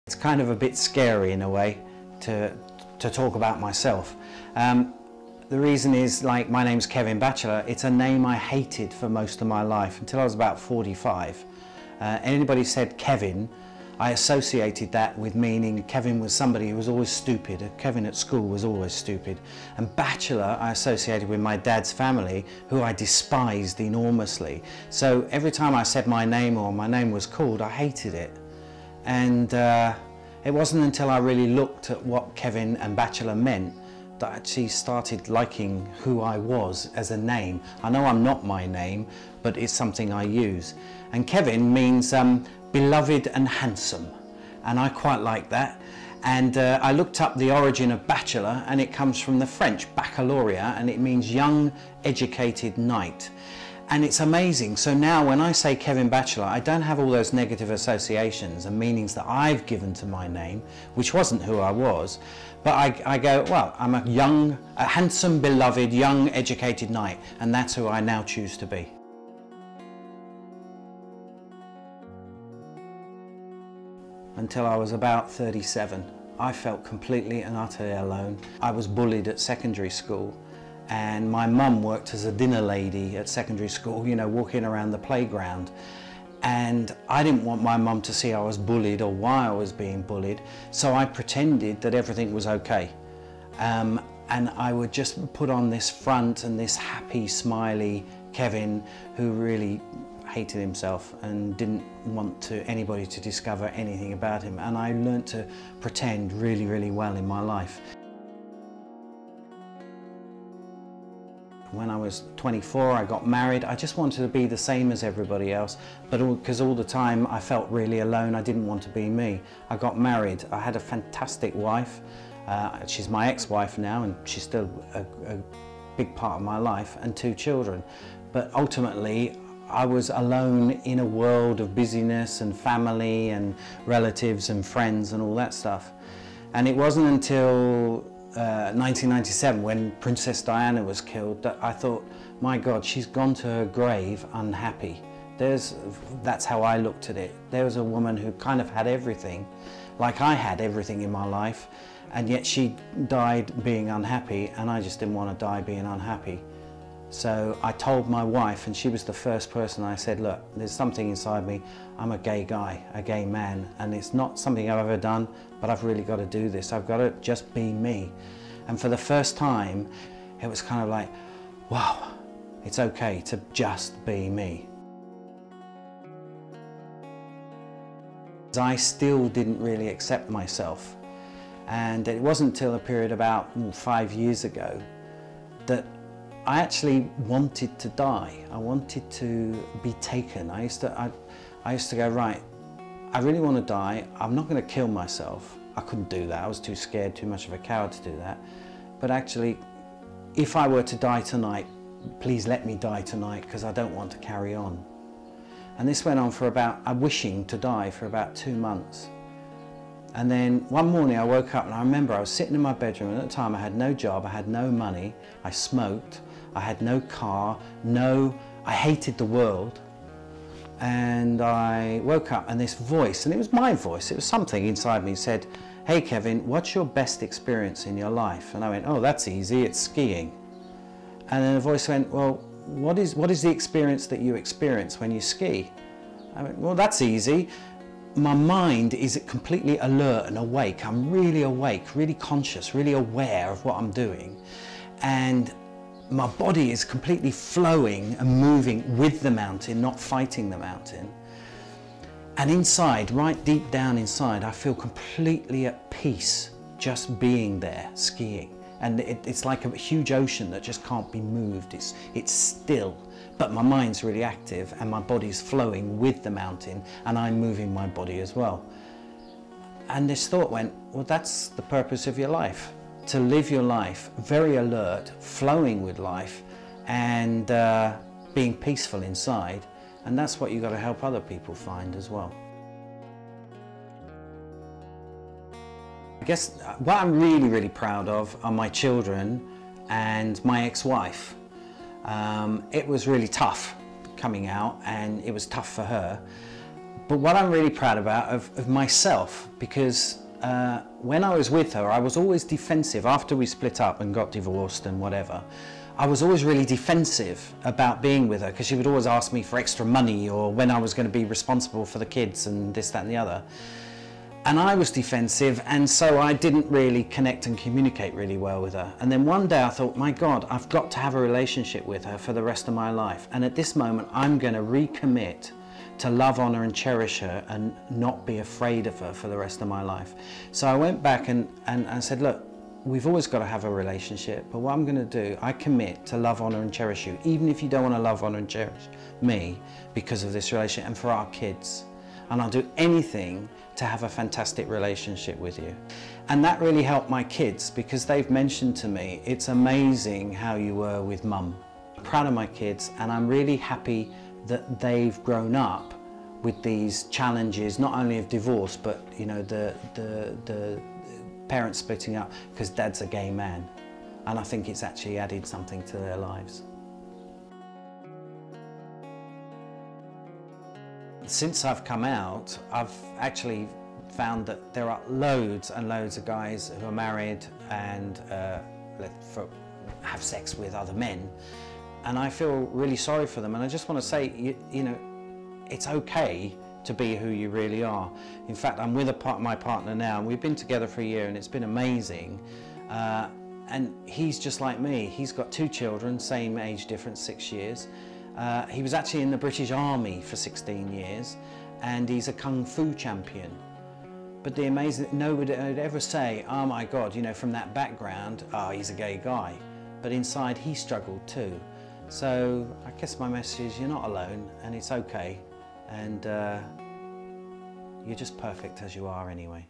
It's kind of a bit scary in a way to talk about myself. The reason is, like, my name's Kevin Batchelor. It's a name I hated for most of my life until I was about 45. Anybody said Kevin, I associated that with meaning Kevin was somebody who was always stupid. Kevin at school was always stupid. And Batchelor I associated with my dad's family, who I despised enormously. So every time I said my name or my name was called, I hated it. And it wasn't until I really looked at what Kevin and Batchelor meant that I actually started liking who I was as a name. I know I'm not my name, but it's something I use. And Kevin means beloved and handsome, and I quite like that. And I looked up the origin of Batchelor, and it comes from the French baccalaureate, and it means young, educated knight. And it's amazing. So now when I say Kevin Batchelor, I don't have all those negative associations and meanings that I've given to my name, which wasn't who I was. But I go, well, I'm a handsome, beloved, young, educated knight, and that's who I now choose to be. Until I was about 37, I felt completely and utterly alone. I was bullied at secondary school. And my mum worked as a dinner lady at secondary school, you know, walking around the playground. And I didn't want my mum to see I was bullied or why I was being bullied, so I pretended that everything was okay. And I would just put on this front and this happy, smiley Kevin who really hated himself and didn't want anybody to discover anything about him. And I learnt to pretend really, really well in my life. When I was 24, I got married. I just wanted to be the same as everybody else, but because all the time I felt really alone, I didn't want to be me. I got married. I had a fantastic wife. She's my ex-wife now, and she's still a big part of my life, and 2 children. But ultimately, I was alone in a world of busyness and family and relatives and friends and all that stuff. And it wasn't until 1997, when Princess Diana was killed, that I thought, my God, she's gone to her grave unhappy. That's how I looked at it. There was a woman who kind of had everything, like I had everything in my life, and yet she died being unhappy, and I just didn't want to die being unhappy. So I told my wife, and she was the first person I said, look, there's something inside me. I'm a gay guy, a gay man, and it's not something I've ever done, but I've really got to do this. I've got to just be me. And for the first time, it was kind of like, wow, it's okay to just be me. I still didn't really accept myself. And it wasn't until a period about 5 years ago that I actually wanted to die. I wanted to be taken. I used to go, right, I really want to die. I'm not going to kill myself. I couldn't do that. I was too scared, too much of a coward to do that. But actually, if I were to die tonight, please let me die tonight, because I don't want to carry on. And this went on for wishing to die for about 2 months. And then one morning I woke up, and I remember I was sitting in my bedroom, and at the time I had no job, I had no money, I smoked, I had no car, I hated the world. And I woke up, and this voice, and it was my voice, it was something inside me, said, hey Kevin, what's your best experience in your life? And I went, oh, that's easy, it's skiing. And then the voice went, well, what is the experience that you experience when you ski? I went, well, that's easy. My mind is completely alert and awake. I'm really awake, really conscious, really aware of what I'm doing. And my body is completely flowing and moving with the mountain, not fighting the mountain. And inside, right deep down inside, I feel completely at peace just being there, skiing. And it's like a huge ocean that just can't be moved. It's still, but my mind's really active, and my body's flowing with the mountain, and I'm moving my body as well. And this thought went, well, that's the purpose of your life. To live your life very alert, flowing with life, and being peaceful inside. And that's what you've got to help other people find as well. I guess what I'm really, really proud of are my children and my ex-wife. It was really tough coming out, and it was tough for her. But what I'm really proud about of myself, because when I was with her, I was always defensive. After we split up and got divorced and whatever, I was always really defensive about being with her, because she would always ask me for extra money, or when I was going to be responsible for the kids and this, that and the other. And I was defensive, and so I didn't really connect and communicate really well with her. And then one day I thought, my God, I've got to have a relationship with her for the rest of my life. And at this moment, I'm going to recommit to love, honor and cherish her and not be afraid of her for the rest of my life. So I went back and I said, look, we've always got to have a relationship, but what I'm going to do, I commit to love, honor and cherish you, even if you don't want to love, honor and cherish me because of this relationship, and for our kids. And I'll do anything to have a fantastic relationship with you. And that really helped my kids, because they've mentioned to me, it's amazing how you were with Mum. I'm proud of my kids, and I'm really happy that they've grown up with these challenges, not only of divorce, but you know, the parents splitting up because Dad's a gay man. And I think it's actually added something to their lives. Since I've come out, I've actually found that there are loads and loads of guys who are married and have sex with other men, and I feel really sorry for them. And I just want to say, you know, it's okay to be who you really are. In fact, I'm with my partner now, and we've been together for a year, and it's been amazing. And he's just like me. He's got 2 children, same age difference, 6 years. He was actually in the British Army for 16 years, and he's a Kung Fu champion. But the amazing, nobody would ever say, oh my God, you know, from that background, oh, he's a gay guy. But inside, he struggled too. So I guess my message is, you're not alone, and it's okay. And you're just perfect as you are anyway.